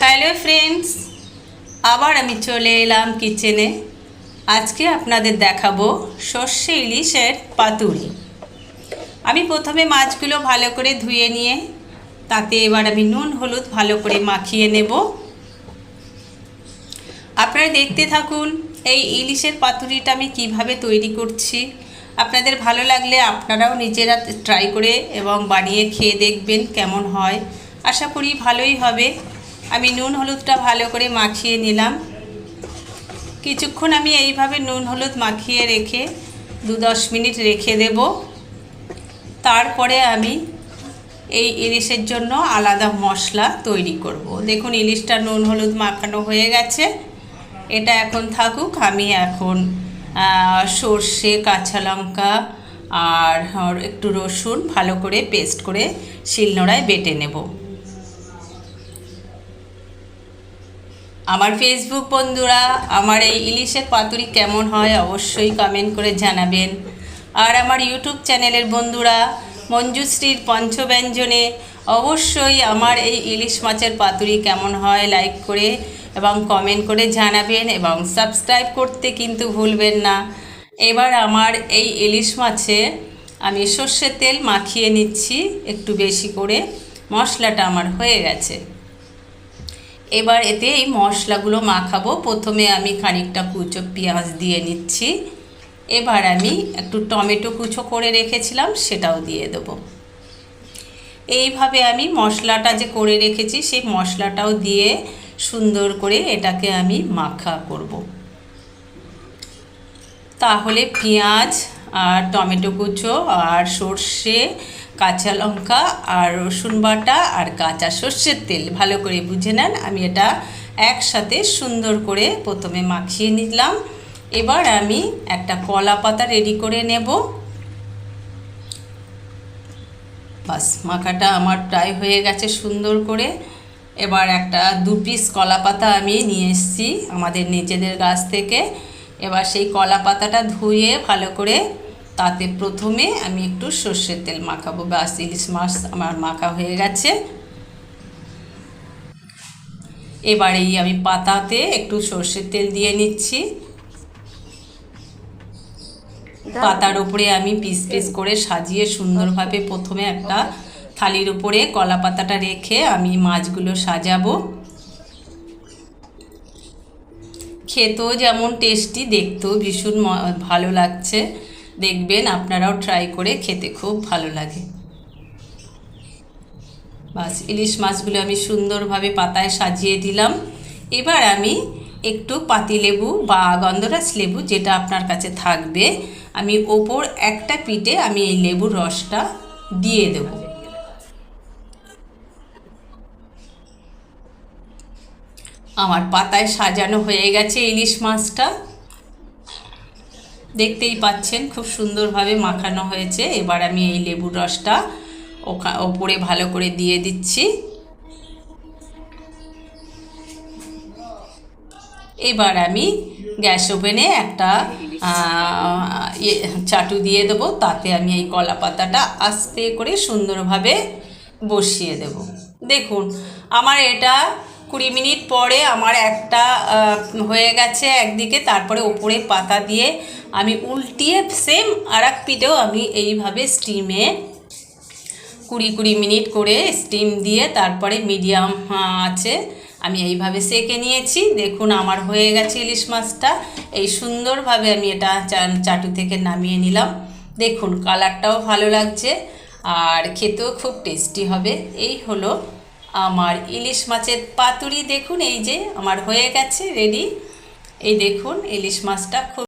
Hello friends, আবার আমি চলে এলাম কিচেনে। আজকে আপনাদের দেখাবো সর্ষে ইলিশের পাতুরি। আমি প্রথমে মাছগুলো ভালো করে ধুয়ে নিয়ে তাতে এবার আমি নুন হলুদ ভালো করে মাখিয়ে নেব। আপনারা দেখতে থাকুন এই ইলিশের পাতুরিটা আমি কিভাবে তৈরি করছি। আপনাদের ভালো লাগলে আপনারাও নিজেরা ট্রাই করে এবং বানিয়ে খেয়ে দেখবেন কেমন হয়। আশা করি ভালোই হবে। আমি নুন হলুদটা ভালো করে মাখিয়ে নিলাম। কিছুক্ষণ আমি এইভাবে নুন হলুদ মাখিয়ে রেখে 2-10 মিনিট রেখে দেব। তারপরে আমি এই ইলিশের জন্য আলাদা মশলা তৈরি করব। দেখুন ইলিশটা নুন হলুদ মাখানো হয়ে গেছে। এটা এখন থাকুক। আমি এখন সর্ষে, কাঁচা লঙ্কা আর একটু রসুন ভালো করে পেস্ট করে শিলনোড়ায় বেটে নেব। আমার ফেসবুক বন্ধুরা আমার এই ইলিশের পাতুরি কেমন হয় অবশ্যই কমেন্ট করে জানাবেন। আর আমার ইউটিউব চ্যানেলের বন্ধুরা মঞ্জুশ্রীর পঞ্চব্যঞ্জনে অবশ্যই আমার এই ইলিশ মাছের পাতুরি কেমন হয় লাইক করে এবং কমেন্ট করে জানাবেন এবং সাবস্ক্রাইব করতে কিন্তু ভুলবেন না। এবার আমার এই ইলিশ মাছে আমি সর্ষের তেল মাখিয়ে নিচ্ছি একটু বেশি করে। মশলাটা আমার হয়ে গেছে। এবার এতে এই মশলাগুলো মাখাবো। প্রথমে আমি খানিকটা কুচো পেঁয়াজ দিয়ে নিচ্ছি। এবার আমি একটু টমেটো কুচো করে রেখেছিলাম সেটাও দিয়ে দেবো। এইভাবে আমি মশলাটা যে করে রেখেছি সেই মশলাটাও দিয়ে সুন্দর করে এটাকে আমি মাখা করব। তাহলে পেঁয়াজ আর টমেটো কুচো আর সর্ষে, কাঁচা লঙ্কা আর রসুন বাটা আর কাঁচা সর্ষের তেল ভালো করে বুঝে নেন। আমি এটা একসাথে সুন্দর করে প্রথমে মাখিয়ে নিলাম। এবার আমি একটা কলা পাতা রেডি করে নেব। বাস মাখাটা আমার প্রায় হয়ে গেছে সুন্দর করে। এবার একটা 2 পিস কলা পাতা আমি নিয়ে এসেছি আমাদের নিজেদের গাছ থেকে। এবার সেই কলা পাতাটা ধুয়ে ভালো করে তাতে প্রথমে আমি একটু সর্ষের তেল মাখাবো। বাস ইলিশ মাছ আমার মাখা হয়ে গেছে। এবারেই আমি পাতাতে একটু সর্ষের তেল দিয়ে নিচ্ছি। পাতার উপরে আমি পিস পিস করে সাজিয়ে সুন্দরভাবে প্রথমে একটা থালির উপরে কলা পাতাটা রেখে আমি মাছগুলো সাজাবো। খেতেও যেমন টেস্টি, দেখতেও ভীষণ ভালো লাগছে। দেখবেন আপনারাও ট্রাই করে খেতে খুব ভালো লাগে। বাস ইলিশ মাছগুলো আমি সুন্দরভাবে পাতায় সাজিয়ে দিলাম। এবার আমি একটু পাতিলেবু বা গন্ধরাজ লেবু যেটা আপনার কাছে থাকবে আমি ওপর একটা পিঠে আমি এই লেবুর রসটা দিয়ে দেব। আমার পাতায় সাজানো হয়ে গেছে ইলিশ মাছটা। দেখতেই পাচ্ছেন খুব সুন্দরভাবে মাখানো হয়েছে। এবার আমি এই লেবুর রসটা ওপরে ভালো করে দিয়ে দিচ্ছি। এবার আমি গ্যাস ওভেনে একটা চাটু দিয়ে দেবো। তাতে আমি এই কলা পাতাটা আস্তে করে সুন্দরভাবে বসিয়ে দেব। দেখুন আমার এটা 20 মিনিট পরে আমার একটা হয়ে গেছে একদিকে। তারপরে ওপরে পাতা দিয়ে আমি উল্টিয়ে সেম আর এক পিঠেও আমি এইভাবে স্টিমে 20 মিনিট করে স্টিম দিয়ে তারপরে মিডিয়াম আছে আমি এইভাবে সেকে নিয়েছি। দেখুন আমার হয়ে গেছে ইলিশ মাছটা। এই সুন্দরভাবে আমি এটা চাটু থেকে নামিয়ে নিলাম। দেখুন কালারটাও ভালো লাগছে আর খেতেও খুব টেস্টি হবে। এই হলো আমার ইলিশ মাছের পাতুরি। দেখুন এই যে আমার হয়ে গেছে রেডি। এই দেখুন ইলিশ মাছটা খুব